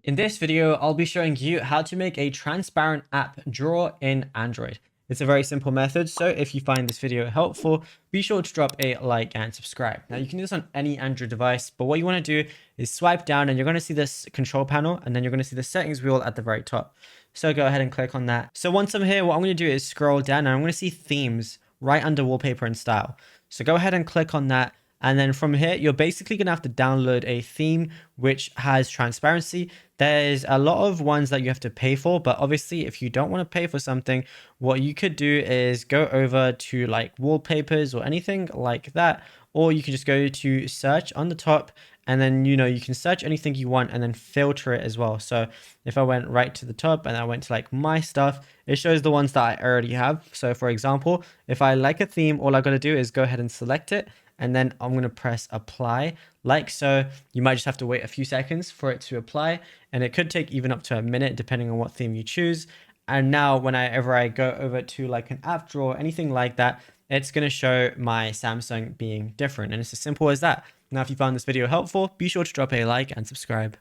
In this video, I'll be showing you how to make a transparent app drawer in Android. It's a very simple method, so if you find this video helpful, be sure to drop a like and subscribe. Now you can do this on any Android device, but what you want to do is swipe down and you're going to see this control panel, and then you're going to see the settings wheel at the very top. So go ahead and click on that. So once I'm here, what I'm going to do is scroll down and I'm going to see themes right under wallpaper and style. So go ahead and click on that. And then from here, you're basically going to have to download a theme which has transparency. There's a lot of ones that you have to pay for, but obviously if you don't want to pay for something, what you could do is go over to like wallpapers or anything like that, or you can just go to search on the top, and then you can search anything you want and then filter it as well. So if I went right to the top and I went to like my stuff, it shows the ones that I already have. So for example, if I like a theme, all I got to do is go ahead and select it, and then I'm going to press apply like so. You might just have to wait a few seconds for it to apply, and it could take even up to a minute depending on what theme you choose. And now whenever I go over to like an app drawer, anything like that, it's going to show my Samsung being different. And it's as simple as that. Now, if you found this video helpful, be sure to drop a like and subscribe.